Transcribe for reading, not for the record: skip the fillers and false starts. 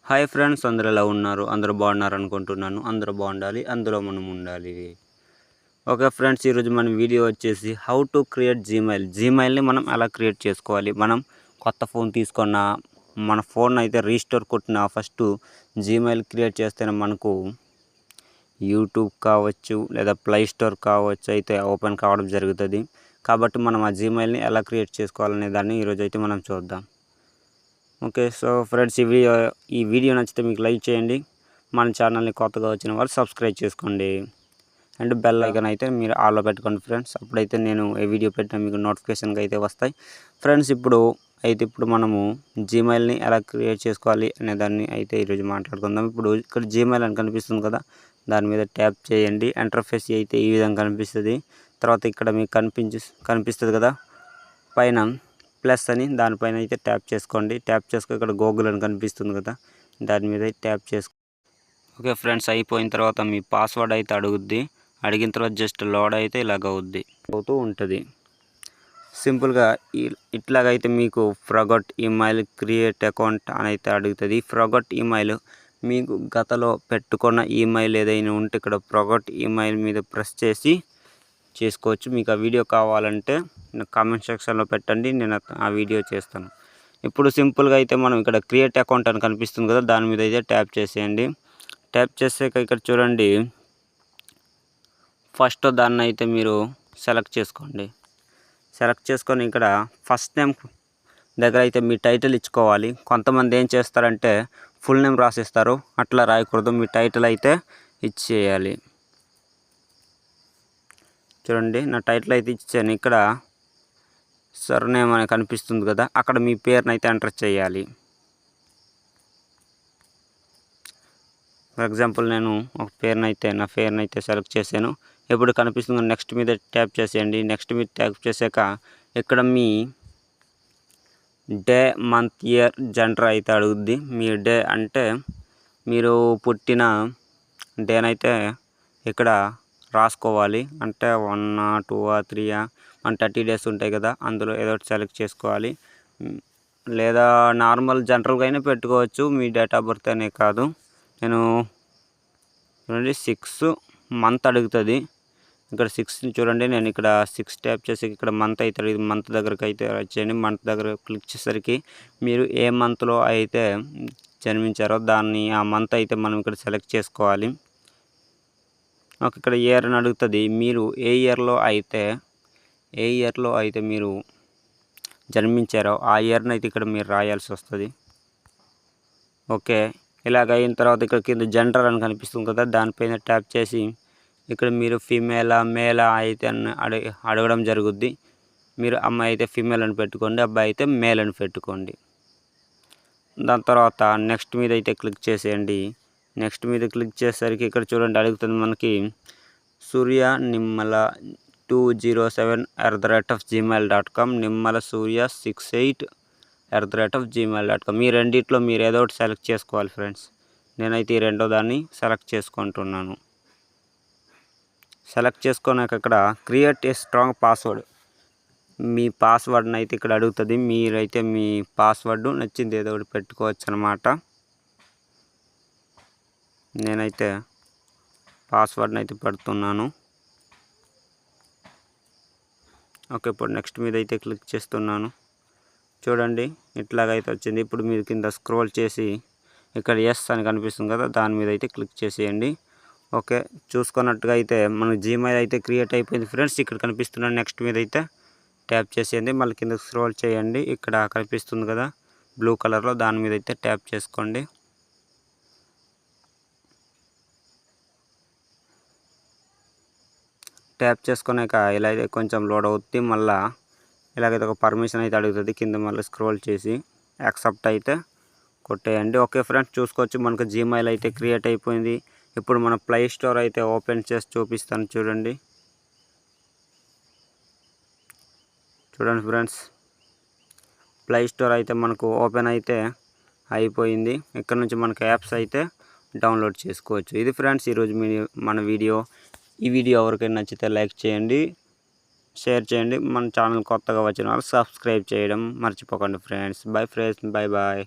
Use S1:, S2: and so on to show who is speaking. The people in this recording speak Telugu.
S1: హాయ్ ఫ్రెండ్స్, అందరూ ఎలా ఉన్నారు? అందరూ బాగున్నారు అనుకుంటున్నాను. అందరూ బాగుండాలి, అందులో మనం ఉండాలి. ఓకే ఫ్రెండ్స్, ఈరోజు మన వీడియో వచ్చేసి హౌ టు క్రియేట్ జీమెయిల్ని మనం ఎలా క్రియేట్ చేసుకోవాలి. మనం కొత్త ఫోన్ తీసుకున్న మన ఫోన్ అయితే రీస్టోర్ కొట్టిన ఫస్ట్ జీమెయిల్ క్రియేట్ చేస్తేనే మనకు యూట్యూబ్ కావచ్చు లేదా ప్లే స్టోర్ కావచ్చు అయితే ఓపెన్ కావడం జరుగుతుంది. కాబట్టి మనం ఆ జీమెయిల్ని ఎలా క్రియేట్ చేసుకోవాలనే దాన్ని ఈరోజు అయితే మనం చూద్దాం. ఓకే, సో ఫ్రెండ్స్, ఈ వీడియో నచ్చితే మీకు లైక్ చేయండి. మన ఛానల్ని కొత్తగా వచ్చిన వాళ్ళు సబ్స్క్రైబ్ చేసుకోండి. అండ్ బెల్ ఐకాన్ అయితే మీరు ఆల్లో పెట్టుకోండి ఫ్రెండ్స్. అప్పుడైతే నేను ఏ వీడియో పెట్టినా మీకు నోటిఫికేషన్గా అయితే వస్తాయి ఫ్రెండ్స్. ఇప్పుడు మనము జీమెయిల్ని ఎలా క్రియేట్ చేసుకోవాలి అనే దాన్ని అయితే ఈరోజు మాట్లాడుకుందాం. ఇప్పుడు ఇక్కడ జీమెయిల్ అని కనిపిస్తుంది కదా, దాని మీద ట్యాప్ చేయండి. ఇంటర్ఫేస్ అయితే ఈ విధంగా కనిపిస్తుంది. తర్వాత ఇక్కడ మీకు కనిపిస్తుంది కదా పైన ప్లస్ అని, దానిపైన అయితే ట్యాప్ చేసుకోండి. ట్యాప్ చేసుకో, ఇక్కడ గూగుల్ అని కనిపిస్తుంది కదా, దాని మీద ట్యాప్ చేసుకో. ఓకే ఫ్రెండ్స్, అయిపోయిన తర్వాత మీ పాస్వర్డ్ అయితే అడుగుద్ది. అడిగిన తర్వాత జస్ట్ లోడ్ అయితే ఇలాగ అవుతూ ఉంటుంది. సింపుల్గా ఇట్లాగైతే మీకు ఫర్గాట్ ఈమెయిల్ క్రియేట్ అకౌంట్ అని అయితే అడుగుతుంది. ఫర్గాట్ ఈమెయిల్ మీకు గతంలో పెట్టుకున్న ఈమెయిల్ ఏదైనా ఉంటే ఇక్కడ ఫర్గాట్ ఈమెయిల్ మీద ప్రెస్ చేసి చేసుకోవచ్చు. మీకు ఆ వీడియో కావాలంటే కామెంట్ సెక్షన్లో పెట్టండి, నేను ఆ వీడియో చేస్తాను. ఇప్పుడు సింపుల్గా అయితే మనం ఇక్కడ క్రియేట్ అకౌంట్ అని కనిపిస్తుంది కదా, దాని మీద అయితే ట్యాప్ చేసేయండి. ట్యాప్ చేసాక ఇక్కడ చూడండి, ఫస్ట్ దాన్ని అయితే మీరు సెలెక్ట్ చేసుకోండి. సెలెక్ట్ చేసుకొని ఇక్కడ ఫస్ట్ నేమ్ దగ్గర అయితే మీ టైటిల్ ఇచ్చుకోవాలి. కొంతమంది ఏం చేస్తారంటే ఫుల్ నేమ్ రాసిస్తారు, అట్లా రాయకూడదు. మీ టైటిల్ అయితే ఇచ్చేయాలి. చూడండి, నా టైటిల్ అయితే ఇచ్చాను. ఇక్కడ సర్నేమ్ అని కనిపిస్తుంది కదా, అక్కడ మీ పేరుని అయితే ఎంటర్ చేయాలి. ఫర్ ఎగ్జాంపుల్ నేను ఒక నా పేరుని అయితే సెలెక్ట్ చేశాను. ఎప్పుడు కనిపిస్తుంది నెక్స్ట్ మీద ట్యాప్ చేసేయండి. నెక్స్ట్ మీద ట్యాప్ చేశాక ఇక్కడ మీ డే, మంత్, ఇయర్, జెండర్ అయితే అడుగుద్ది. మీ డే అంటే మీరు పుట్టిన డేనైతే ఇక్కడ రాసుకోవాలి. అంటే 1, 2, 3 మన 30 డేస్ ఉంటాయి కదా, అందులో ఏదో ఒకటి సెలెక్ట్ చేసుకోవాలి. లేదా నార్మల్ జనరల్గా అయినా పెట్టుకోవచ్చు, మీ డేట్ ఆఫ్ బర్త్ అనే కాదు. నేను చూడండి 6 మంత్ అడుగుతుంది. ఇక్కడ 6 చూడండి, నేను ఇక్కడ 6 ట్యాప్ చేసి ఇక్కడ మంత్ అయితే మంత్ దగ్గరకు అయితే వచ్చేయండి. మంత్ దగ్గర క్లిక్ చేసేసరికి మీరు ఏ మంత్లో అయితే జన్మించారో ఆ మంత్ అయితే మనం ఇక్కడ సెలెక్ట్ చేసుకోవాలి. ఓకే, ఇక్కడ ఇయర్ అని అడుగుతుంది. మీరు ఏ ఇయర్లో అయితే మీరు జన్మించారో ఆ ఇయర్ని అయితే ఇక్కడ మీరు రాయాల్సి వస్తుంది. ఓకే, ఇలాగ అయిన తర్వాత ఇక్కడ కింద జెండర్ అని కనిపిస్తుంది కదా, దానిపైన ట్యాప్ చేసి ఇక్కడ మీరు ఫీమేలా మేలా అయితే అడగడం జరుగుద్ది. మీరు అమ్మాయి అయితే ఫీమేల్ అని పెట్టుకోండి, అబ్బాయి అయితే మేల్ అని పెట్టుకోండి. దాని తర్వాత నెక్స్ట్ మీద అయితే క్లిక్ చేసేయండి. నెక్స్ట్ మీద క్లిక్ చేసేసరికి ఇక్కడ చూడండి అడుగుతుంది మనకి సూర్య నిమ్మల 207@gmail.com, నిమ్మల సూర్య 68@gmail.com. ఈ రెండిట్లో మీరు ఏదో ఒకటి సెలెక్ట్ చేసుకోవాలి ఫ్రెండ్స్. నేనైతే ఈ రెండో దాన్ని సెలెక్ట్ చేసుకుంటున్నాను. సెలెక్ట్ చేసుకున్నాక ఇక్కడ క్రియేట్ ఏ స్ట్రాంగ్ పాస్వర్డ్, మీ పాస్వర్డ్ని అయితే ఇక్కడ అడుగుతుంది. మీరైతే మీ పాస్వర్డ్ నచ్చింది ఏదో ఒకటి పెట్టుకోవచ్చు అన్నమాట. నేనైతే పాస్వర్డ్ని అయితే పెడుతున్నాను. ఓకే, ఇప్పుడు నెక్స్ట్ మీద అయితే క్లిక్ చేస్తున్నాను. చూడండి, ఇట్లాగైతే వచ్చింది. ఇప్పుడు మీరు కింద స్క్రోల్ చేసి ఇక్కడ ఎస్ అని కనిపిస్తుంది కదా, దాని మీద అయితే క్లిక్ చేసేయండి. ఓకే, చూసుకున్నట్టుగా అయితే మన జీమెయిల్ అయితే క్రియేట్ అయిపోయింది ఫ్రెండ్స్. ఇక్కడ కనిపిస్తున్న నెక్స్ట్ మీద అయితే ట్యాప్ చేసేయండి. మళ్ళీ కింద స్క్రోల్ చేయండి, ఇక్కడ కనిపిస్తుంది కదా బ్లూ కలర్లో, దాని మీద అయితే ట్యాప్ చేసుకోండి. ట్యాప్ చేసుకున్నాక ఇలా అయితే కొంచెం లోడ్ అవుతుంది. మళ్ళీ ఇలాగైతే ఒక పర్మిషన్ అయితే అడుగుతుంది. కింద మళ్ళీ స్క్రోల్ చేసి యాక్సెప్ట్ అయితే కొట్టేయండి. ఓకే ఫ్రెండ్స్, చూసుకోవచ్చు మనకు జీమెయిల్ అయితే క్రియేట్ అయిపోయింది. ఇప్పుడు మన ప్లే స్టోర్ అయితే ఓపెన్ చేసి చూపిస్తాను. చూడండి ఫ్రెండ్స్, ప్లే స్టోర్ అయితే మనకు ఓపెన్ అయితే అయిపోయింది. ఇక్కడ నుంచి మనకు యాప్స్ అయితే డౌన్లోడ్ చేసుకోవచ్చు. ఇది ఫ్రెండ్స్ ఈరోజు మన వీడియో. ఈ వీడియో ఎవరికైనా నచ్చితే లైక్ చేయండి, షేర్ చేయండి. మన ఛానల్ కొత్తగా వచ్చిన వాళ్ళు సబ్స్క్రైబ్ చేయడం మర్చిపోకండి ఫ్రెండ్స్. Bye friends, bye.